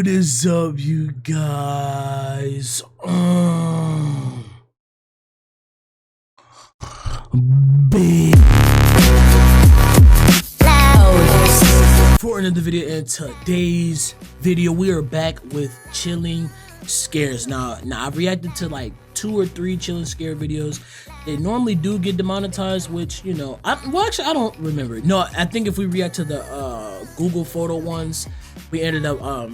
What is up, you guys? Big for another video. In today's video, we are back with chilling scares. Now I've reacted to like 2 or 3 chilling scare videos. They normally do get demonetized, which, you know, I don't remember. No, I think if we react to the Google photo ones, we ended up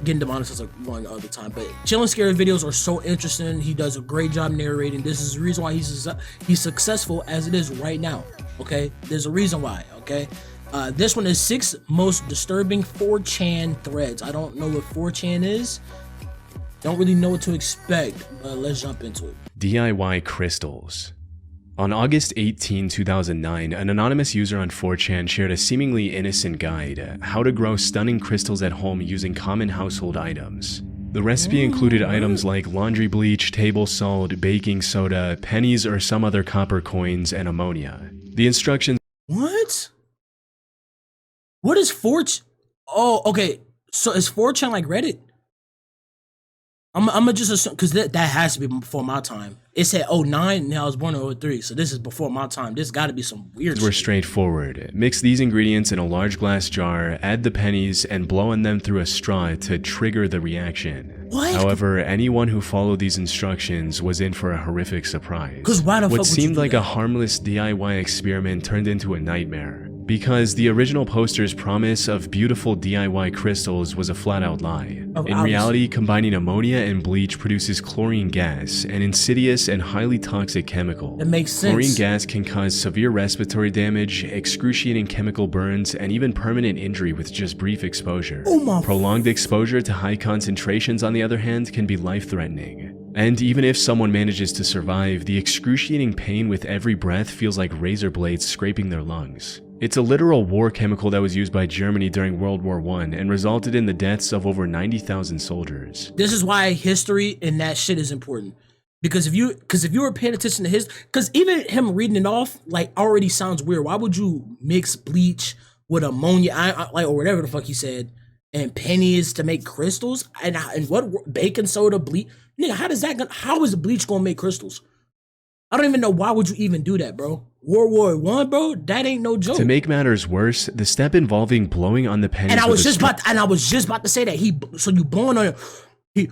getting demonetized like one other time. But chilling scary videos are so interesting. He does a great job narrating. This is the reason why he's successful as it is right now. Okay, there's a reason why. Okay, this one is 6 most disturbing 4chan threads. I don't know what 4chan is. Don't really know what to expect, but let's jump into it. DIY crystals. On August 18, 2009, an anonymous user on 4chan shared a seemingly innocent guide, how to grow stunning crystals at home using common household items. The recipe included items like laundry bleach, table salt, baking soda, pennies or some other copper coins, and ammonia. The instructions— What? What is 4chan? Oh, okay. So is 4chan like Reddit? I'm gonna just assume, because that has to be before my time. It said 09 and I was born in 03, so this is before my time. This got to be some weird shit. Were straightforward. Mix these ingredients in a large glass jar, add the pennies, and blow on them through a straw to trigger the reaction. What? However, anyone who followed these instructions was in for a horrific surprise. Because why the fuck what would you seemed do like that? a harmless DIY experiment turned into a nightmare. Because the original poster's promise of beautiful DIY crystals was a flat-out lie. In reality, combining ammonia and bleach produces chlorine gas, an insidious and highly toxic chemical. It makes sense. Chlorine gas can cause severe respiratory damage, excruciating chemical burns, and even permanent injury with just brief exposure. Oh my. Prolonged exposure to high concentrations, on the other hand, can be life-threatening. And even if someone manages to survive, the excruciating pain with every breath feels like razor blades scraping their lungs. It's a literal war chemical that was used by Germany during World War I and resulted in the deaths of over 90,000 soldiers. This is why history and that shit is important. Because if you were paying attention to his, because even him reading it off like already sounds weird. Why would you mix bleach with ammonia, like, or whatever the fuck he said, and pennies to make crystals? And what, baking soda, bleach? Nigga, how is bleach gonna make crystals? I don't even know, why would you even do that, bro? World War I, bro, that ain't no joke. To make matters worse, the step involving blowing on the pennies. And I was just about to say that so you blowing on it,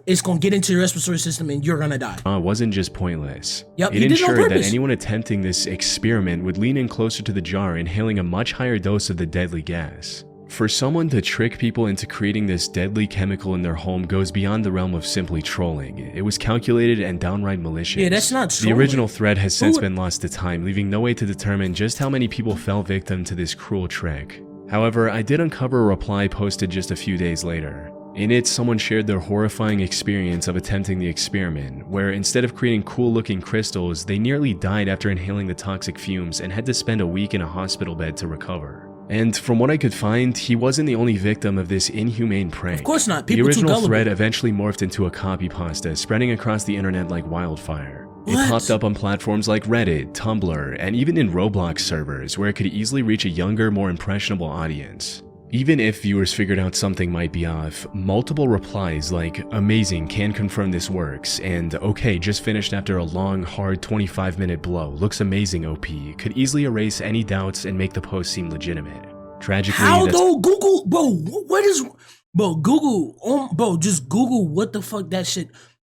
it's gonna get into your respiratory system and you're gonna die. Wasn't just pointless. Yep, it ensured that anyone attempting this experiment would lean in closer to the jar, inhaling a much higher dose of the deadly gas. For someone to trick people into creating this deadly chemical in their home goes beyond the realm of simply trolling. It was calculated and downright malicious. Yeah, that's not trolling. The original thread has since been lost to time, leaving no way to determine just how many people fell victim to this cruel trick. However, I did uncover a reply posted just a few days later. In it, someone shared their horrifying experience of attempting the experiment, where instead of creating cool-looking crystals, they nearly died after inhaling the toxic fumes and had to spend a week in a hospital bed to recover. And from what I could find, he wasn't the only victim of this inhumane prank. Of course not. The original thread eventually morphed into a copy pasta, spreading across the internet like wildfire. It popped up on platforms like Reddit, Tumblr, and even in Roblox servers, where it could easily reach a younger, more impressionable audience. Even if viewers figured out something might be off, multiple replies like "amazing, can confirm this works" and "okay, just finished after a long, hard 25-minute blow, looks amazing OP" could easily erase any doubts and make the post seem legitimate. Tragically, how though? Google, bro, what is, bro, Google, bro, just Google what the fuck that shit,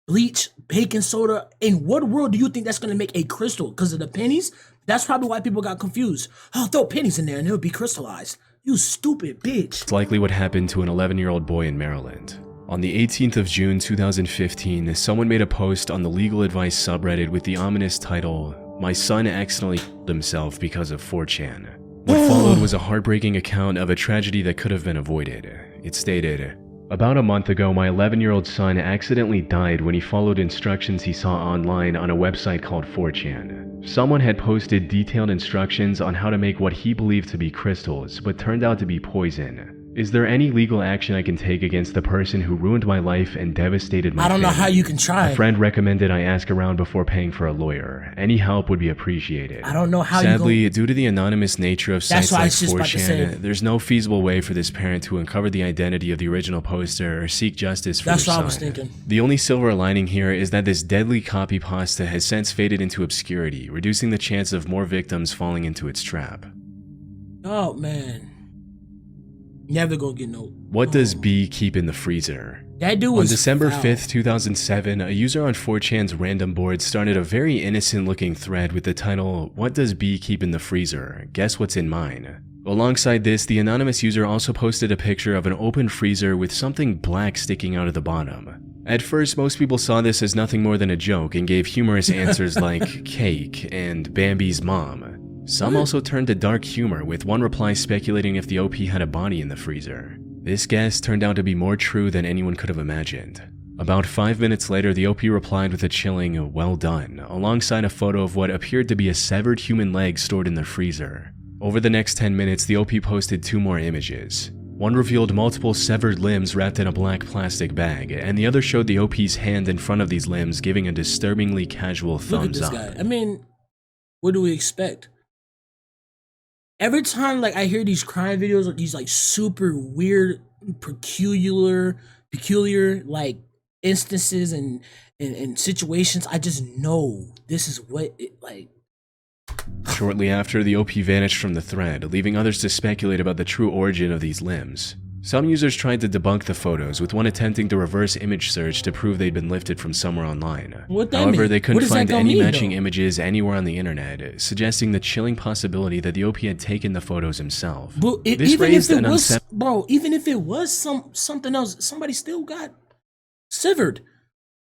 bleach, baking soda. In what world do you think that's gonna make a crystal? Because of the pennies? That's probably why people got confused. Oh, throw pennies in there and it'll be crystallized. You stupid bitch. It's likely what happened to an 11-year-old boy in Maryland. On the 18th of June 2015, someone made a post on the legal advice subreddit with the ominous title, "My son accidentally killed himself because of 4chan." What followed was a heartbreaking account of a tragedy that could have been avoided. It stated, "About a month ago, my 11-year-old son accidentally died when he followed instructions he saw online on a website called 4chan. Someone had posted detailed instructions on how to make what he believed to be crystals, but turned out to be poison. Is there any legal action I can take against the person who ruined my life and devastated my I don't know family? how you can try. A friend recommended I ask around before paying for a lawyer. Any help would be appreciated. I don't know how Sadly, you due to the anonymous nature of sites what I like was just about to say. 4chan, there's no feasible way for this parent to uncover the identity of the original poster or seek justice for That's their what son. I was thinking. The only silver lining here is that this deadly copy pasta has since faded into obscurity, reducing the chance of more victims falling into its trap. Oh man. Never gonna get no. What does B keep in the freezer? That dude On was December foul. 5th, 2007, a user on 4chan's random board started a very innocent looking thread with the title, "What does B keep in the freezer? Guess what's in mine?" Alongside this, the anonymous user also posted a picture of an open freezer with something black sticking out of the bottom. At first, most people saw this as nothing more than a joke and gave humorous answers like cake and Bambi's mom. Some also turned to dark humor, with one reply speculating if the OP had a body in the freezer. This guess turned out to be more true than anyone could have imagined. About 5 minutes later, the OP replied with a chilling, "Well done," alongside a photo of what appeared to be a severed human leg stored in the freezer. Over the next 10 minutes, the OP posted 2 more images. One revealed multiple severed limbs wrapped in a black plastic bag, and the other showed the OP's hand in front of these limbs, giving a disturbingly casual Look at thumbs this up. guy. I mean, what do we expect? Every time like I hear these crime videos or these like super weird, peculiar like instances and situations, I just know this is what it like. Shortly after, the OP vanished from the thread, leaving others to speculate about the true origin of these limbs. Some users tried to debunk the photos, with one attempting to reverse image search to prove they'd been lifted from somewhere online. What that However, mean? they What couldn't does that find gonna any mean, matching though? images anywhere on the internet, suggesting the chilling possibility that the OP had taken the photos himself. But This even raised if an it was, bro, even if it was something else, somebody still got severed.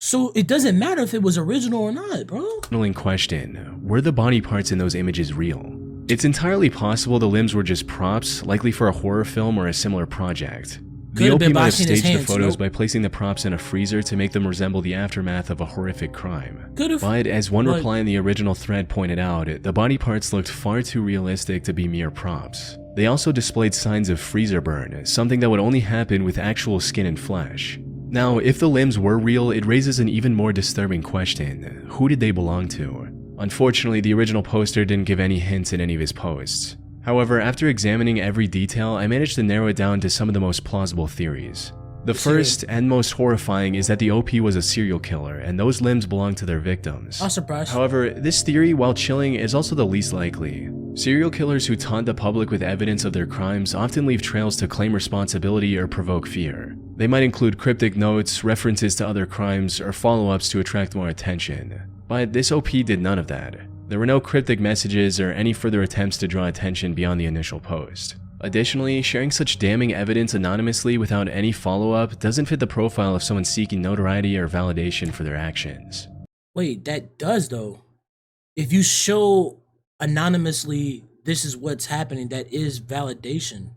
So it doesn't matter if it was original or not, bro. unsettling question: were the body parts in those images real? It's entirely possible the limbs were just props, likely for a horror film or a similar project. The Could've OP been might have washing his staged the hands, photos nope. by placing the props in a freezer to make them resemble the aftermath of a horrific crime. Could've. But as one But- reply in the original thread pointed out, the body parts looked far too realistic to be mere props. They also displayed signs of freezer burn, something that would only happen with actual skin and flesh. Now, if the limbs were real, it raises an even more disturbing question: who did they belong to? Unfortunately, the original poster didn't give any hints in any of his posts. However, after examining every detail, I managed to narrow it down to some of the most plausible theories. The first and most horrifying is that the OP was a serial killer, and those limbs belonged to their victims. I'm surprised. However, this theory, while chilling, is also the least likely. Serial killers who taunt the public with evidence of their crimes often leave trails to claim responsibility or provoke fear. They might include cryptic notes, references to other crimes, or follow-ups to attract more attention. But this OP did none of that. There were no cryptic messages or any further attempts to draw attention beyond the initial post. Additionally, sharing such damning evidence anonymously without any follow-up doesn't fit the profile of someone seeking notoriety or validation for their actions. Wait, that does though. If you show anonymously this is what's happening, that is validation.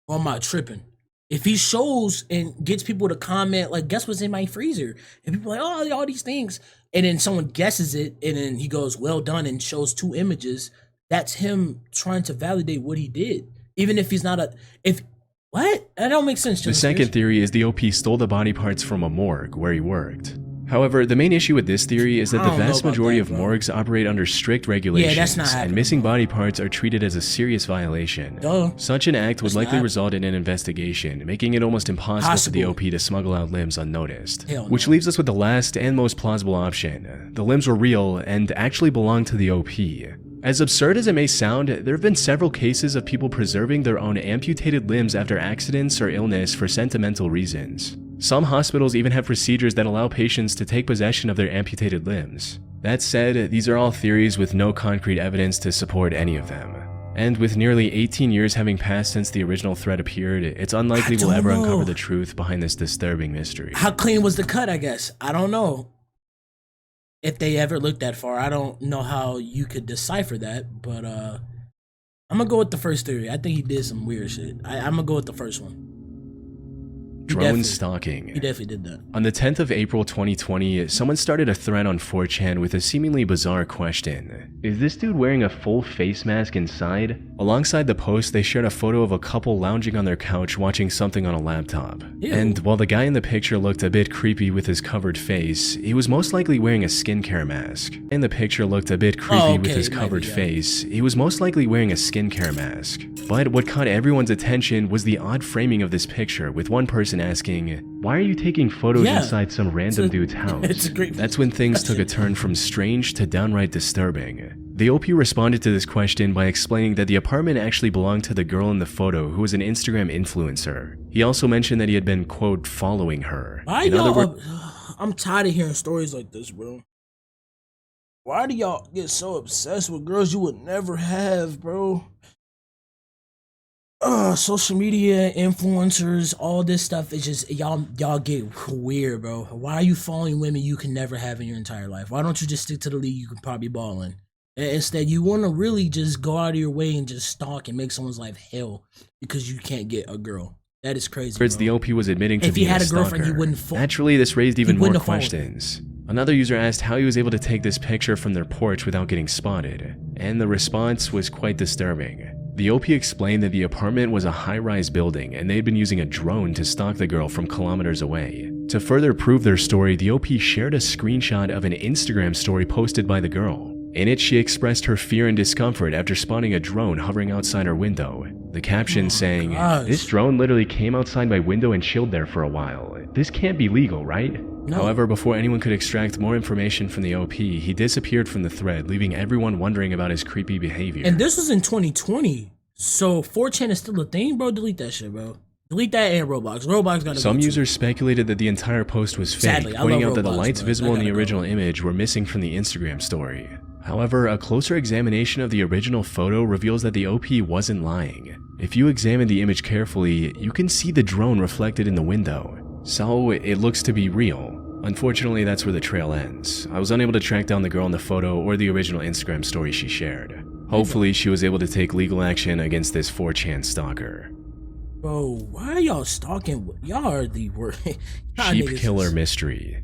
Or am I tripping? If he shows and gets people to comment, like, guess what's in my freezer? And people are like, oh, all these things. And then someone guesses it, and then he goes, well done, and shows 2 images. That's him trying to validate what he did. Even if he's not what? That don't make sense. The second theory is the OP stole the body parts from a morgue where he worked. However, the main issue with this theory is that I the don't know vast about majority that, of bro. morgues operate under strict regulations, not and happening, missing bro. body parts are treated as a serious violation. Duh. Such an act would That's likely not- result in an investigation, making it almost impossible for the Possible. OP to smuggle out limbs unnoticed. Hell no. Which leaves us with the last and most plausible option. The limbs were real and actually belonged to the OP. As absurd as it may sound, there have been several cases of people preserving their own amputated limbs after accidents or illness for sentimental reasons. Some hospitals even have procedures that allow patients to take possession of their amputated limbs. That said, these are all theories with no concrete evidence to support any of them. And with nearly 18 years having passed since the original thread appeared, it's unlikely we'll don't ever know. uncover the truth behind this disturbing mystery. How clean was the cut, I guess? I don't know. If they ever looked that far, I don't know how you could decipher that, but I'm gonna go with the first theory. I think he did some weird shit. I'm gonna go with the first one. Drone stalking. He definitely did that. On the 10th of April 2020, someone started a thread on 4chan with a seemingly bizarre question. Is this dude wearing a full face mask inside? Alongside the post, they shared a photo of a couple lounging on their couch watching something on a laptop. Ew. And while the guy in the picture looked a bit creepy with his covered face, he was most likely wearing a skincare mask. And the picture looked a bit creepy with his covered face, he was most likely wearing a skincare mask. But what caught everyone's attention was the odd framing of this picture, with one person asking, "Why are you taking photos inside some random dude's house?" That's when things took a turn from strange to downright disturbing. The OP responded to this question by explaining that the apartment actually belonged to the girl in the photo, who was an Instagram influencer. He also mentioned that he had been, quote, following her. I'm tired of hearing stories like this, bro. Why do y'all get so obsessed with girls you would never have, bro? Social media, influencers, all this stuff is just, y'all get weird, bro. Why are you following women you can never have in your entire life? Why don't you just stick to the league you could probably ball in? Instead, you want to really just go out of your way and just stalk and make someone's life hell because you can't get a girl. That is crazy, bro. The OP was admitting to if he being had a a girlfriend, stalker. he wouldn't fall. Naturally, this raised even more questions. Another user asked how he was able to take this picture from their porch without getting spotted, and the response was quite disturbing. The OP explained that the apartment was a high-rise building and they had been using a drone to stalk the girl from kilometers away. To further prove their story, the OP shared a screenshot of an Instagram story posted by the girl. In it, she expressed her fear and discomfort after spotting a drone hovering outside her window. The caption saying, "This drone literally came outside my window and chilled there for a while. This can't be legal, right?" No. However, before anyone could extract more information from the OP, he disappeared from the thread, leaving everyone wondering about his creepy behavior. And this was in 2020, so 4chan is still a thing, bro? Delete that shit, bro. Delete that and Roblox. Roblox got to Some users speculated that the entire post was fake, pointing out that the lights visible in the original image were missing from the Instagram story. However, a closer examination of the original photo reveals that the OP wasn't lying. If you examine the image carefully, you can see the drone reflected in the window. So it looks to be real. Unfortunately, that's where the trail ends. I was unable to track down the girl in the photo or the original Instagram story she shared. Hopefully, she was able to take legal action against this 4chan stalker. Bro, why are y'all stalking? Y'all are the worst. Sheep killer mystery.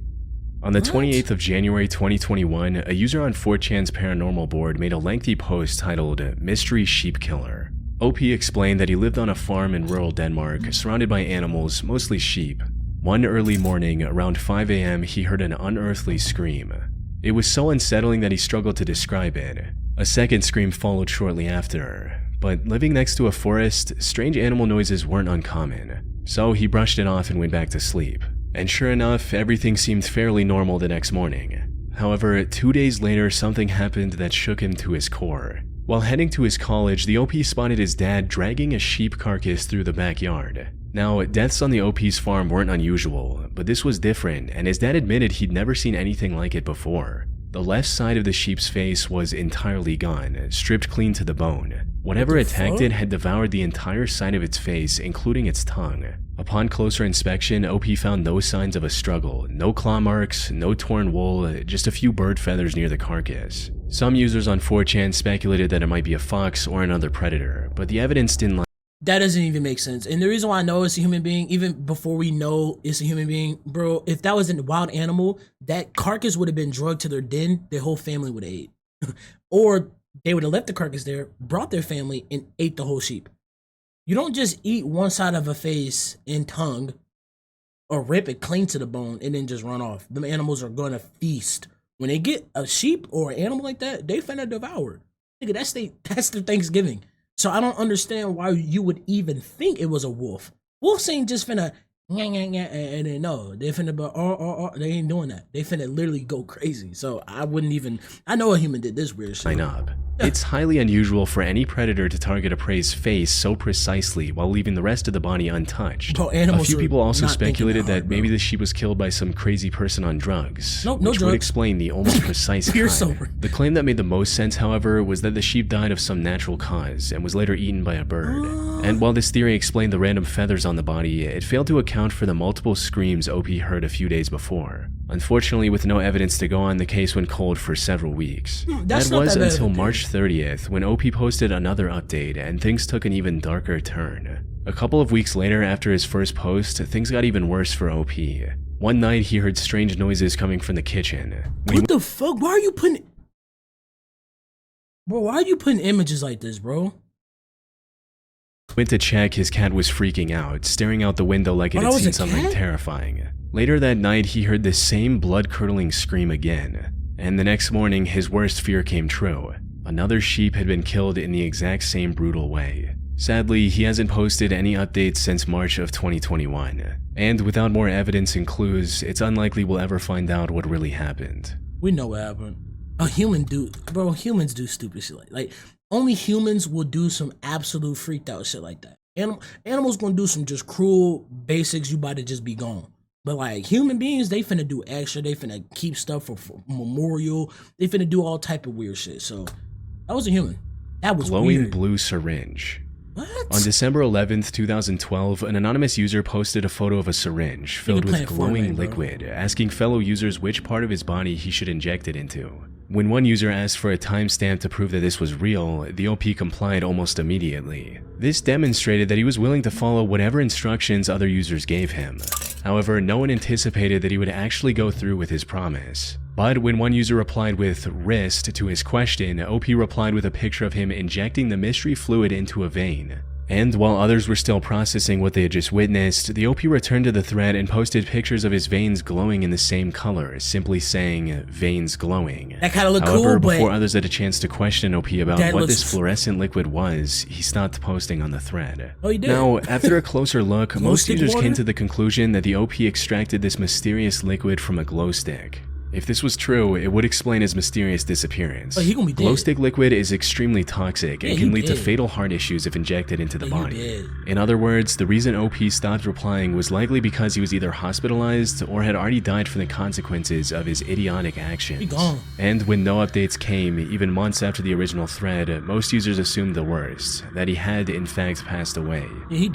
On the 28th of January 2021, a user on 4chan's paranormal board made a lengthy post titled Mystery Sheep Killer. OP explained that he lived on a farm in rural Denmark, surrounded by animals, mostly sheep. One early morning, around 5 a.m., he heard an unearthly scream. It was so unsettling that he struggled to describe it. A second scream followed shortly after, but living next to a forest, strange animal noises weren't uncommon. So he brushed it off and went back to sleep. And sure enough, everything seemed fairly normal the next morning. However, 2 days later, something happened that shook him to his core. While heading to his college, the OP spotted his dad dragging a sheep carcass through the backyard. Now, deaths on the OP's farm weren't unusual, but this was different, and his dad admitted he'd never seen anything like it before. The left side of the sheep's face was entirely gone, stripped clean to the bone. Whatever attacked it had devoured the entire side of its face, including its tongue. Upon closer inspection, OP found no signs of a struggle, no claw marks, no torn wool, just a few bird feathers near the carcass. Some users on 4chan speculated that it might be a fox or another predator, but the evidence didn't line. That doesn't even make sense. And the reason why I know it's a human being, even before we know it's a human being, bro, if that was a wild animal, that carcass would have been drugged to their den, their whole family would have ate. Or they would have left the carcass there, brought their family, and ate the whole sheep. You don't just eat one side of a face and tongue, or rip it clean to the bone, and then just run off. Them animals are gonna feast. When they get a sheep or an animal like that, they finna devour. Nigga, that's their Thanksgiving. So I don't understand why you would even think it was a wolf. Wolves ain't just finna and then no, they finna but they ain't doing that. They finna literally go crazy. So I wouldn't even. I know a human did this weird shit. It's highly unusual for any predator to target a prey's face so precisely while leaving the rest of the body untouched. Bro, a few people also speculated that maybe the sheep was killed by some crazy person on drugs, which would explain the almost precise kind. The claim that made the most sense, however, was that the sheep died of some natural cause and was later eaten by a bird. And while this theory explained the random feathers on the body, it failed to account for the multiple screams OP heard a few days before. Unfortunately, with no evidence to go on, the case went cold for several weeks. That was until March 30th, when OP posted another update and things took an even darker turn. A couple of weeks later, after his first post, things got even worse for OP. One night, he heard strange noises coming from the kitchen. What the fuck? Why are you putting... Bro, why are you putting images like this, bro? Went to check, his cat was freaking out, staring out the window like it had seen something terrifying. Later that night, he heard the same blood-curdling scream again. And the next morning, his worst fear came true. Another sheep had been killed in the exact same brutal way. Sadly, he hasn't posted any updates since March of 2021. And without more evidence and clues, it's unlikely we'll ever find out what really happened. We know what happened. A human bro, humans do stupid shit like only humans will do some absolute freaked out shit like that. Animals gonna do some just cruel basics, you about to just be gone. But like human beings, they finna do extra, they finna keep stuff for memorial, they finna do all type of weird shit. So that was a human. That was glowing weird. Blue syringe. What? On December 11th, 2012, an anonymous user posted a photo of a syringe filled with glowing liquid, asking fellow users which part of his body he should inject it into. When one user asked for a timestamp to prove that this was real, the OP complied almost immediately. This demonstrated that he was willing to follow whatever instructions other users gave him. However, no one anticipated that he would actually go through with his promise. But when one user replied with "wrist" to his question, OP replied with a picture of him injecting the mystery fluid into a vein. And while others were still processing what they had just witnessed, the OP returned to the thread and posted pictures of his veins glowing in the same color, simply saying, "veins glowing." That kind of looked cool, but before others had a chance to question OP about what this fluorescent liquid was, he stopped posting on the thread. Oh, he did? Now, after a closer look, most users water? came to the conclusion that the OP extracted this mysterious liquid from a glow stick. If this was true, it would explain his mysterious disappearance. Oh, he gonna be dead. Glow stick liquid is extremely toxic and can lead to fatal heart issues if injected into the body. In other words, the reason OP stopped replying was likely because he was either hospitalized or had already died from the consequences of his idiotic actions. He gone. And when no updates came, even months after the original thread, most users assumed the worst, that he had in fact passed away.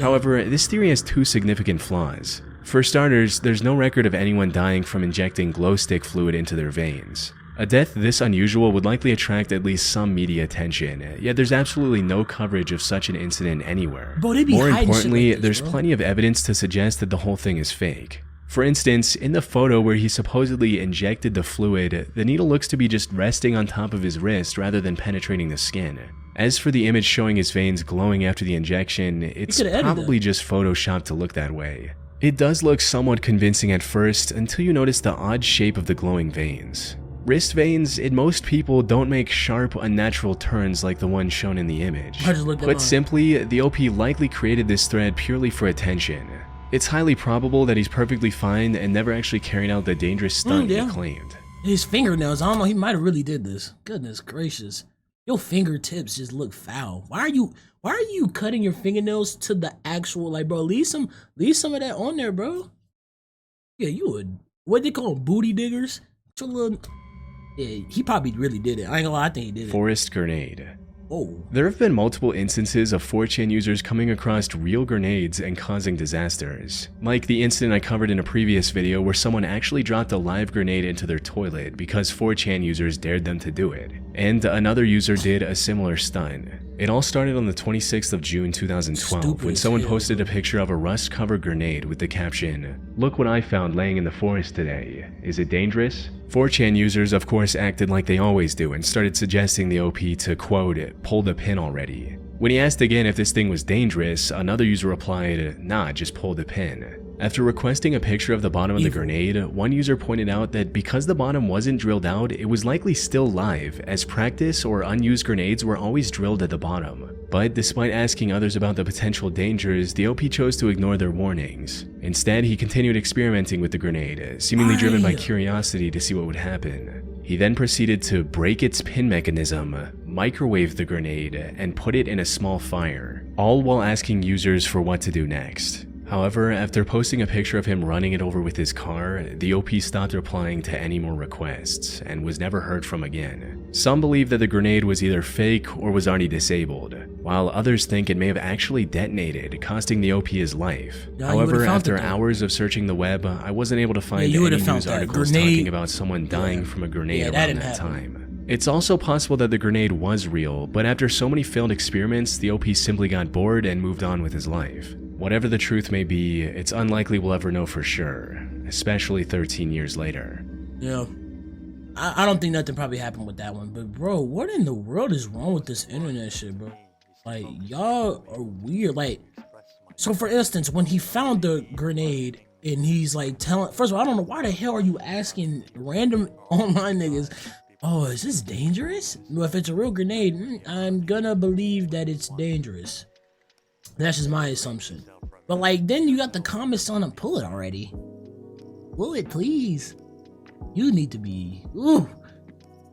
However, this theory has two significant flaws. For starters, there's no record of anyone dying from injecting glow stick fluid into their veins. A death this unusual would likely attract at least some media attention, yet there's absolutely no coverage of such an incident anywhere. Bro, they be More hiding importantly, shit like this, there's plenty of evidence to suggest that the whole thing is fake. For instance, in the photo where he supposedly injected the fluid, the needle looks to be just resting on top of his wrist rather than penetrating the skin. As for the image showing his veins glowing after the injection, it's probably just photoshopped to look that way. It does look somewhat convincing at first until you notice the odd shape of the glowing veins. Wrist veins, in most people, don't make sharp, unnatural turns like the one shown in the image. Put simply, the OP likely created this thread purely for attention. It's highly probable that he's perfectly fine and never actually carried out the dangerous stunt he claimed. His fingernails, I don't know, he might have really did this. Goodness gracious. Your fingertips just look foul. Why are you cutting your fingernails to the actual, like, bro, leave some of that on there, bro. Yeah, you would. What they call them, booty diggers? Yeah, he probably really did it. I ain't gonna lie, I think he did it. Forest grenade. Oh. There have been multiple instances of 4chan users coming across real grenades and causing disasters. Like the incident I covered in a previous video where someone actually dropped a live grenade into their toilet because 4chan users dared them to do it. And another user did a similar stunt. It all started on the 26th of June 2012 when someone posted a picture of a rust-covered grenade with the caption, "Look what I found laying in the forest today. Is it dangerous?" 4chan users of course acted like they always do and started suggesting the OP to, quote, "pull the pin already." When he asked again if this thing was dangerous, another user replied, "Nah, just pull the pin." After requesting a picture of the bottom of the grenade, one user pointed out that because the bottom wasn't drilled out, it was likely still live, as practice or unused grenades were always drilled at the bottom. But despite asking others about the potential dangers, the OP chose to ignore their warnings. Instead, he continued experimenting with the grenade, seemingly driven by curiosity to see what would happen. He then proceeded to break its pin mechanism, microwave the grenade, and put it in a small fire, all while asking users for what to do next. However, after posting a picture of him running it over with his car, the OP stopped replying to any more requests and was never heard from again. Some believe that the grenade was either fake or was already disabled, while others think it may have actually detonated, costing the OP his life. However, after hours of searching the web, I wasn't able to find any news articles talking about someone dying from a grenade around that time. It's also possible that the grenade was real, but after so many failed experiments, the OP simply got bored and moved on with his life. Whatever the truth may be, it's unlikely we'll ever know for sure, especially 13 years later. Yeah. I don't think nothing probably happened with that one, but bro, what in the world is wrong with this internet shit, bro? Like, y'all are weird. Like, so for instance, when he found the grenade and he's like telling, first of all, I don't know why the hell are you asking random online niggas, oh, is this dangerous? Well, if it's a real grenade, I'm gonna believe that it's dangerous. That's just my assumption. But like, then you got the comments on him, pull it already. Pull it, please. You need to be, ooh.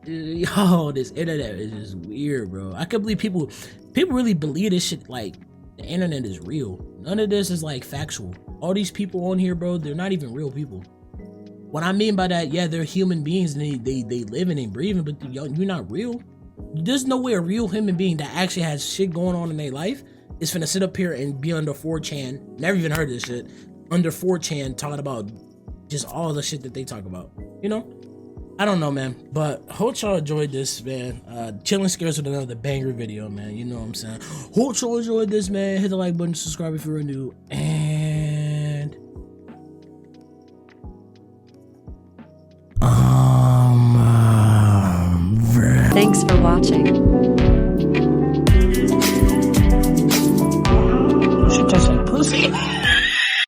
Yo, this internet is just weird, bro. I can't believe people really believe this shit, like the internet is real. None of this is like factual. All these people on here, bro, they're not even real people. What I mean by that, yeah, they're human beings and they living and breathing, but you're not real. There's no way a real human being that actually has shit going on in their life is finna sit up here and be under 4chan, never even heard of this shit, under 4chan talking about just all the shit that they talk about, you know? I don't know, man, but hope y'all enjoyed this, man. Chilling Scares with another banger video, man. You know what I'm saying? Hope y'all enjoyed this, man. Hit the like button, subscribe if you're new, and thanks for watching. she tastes like pussy.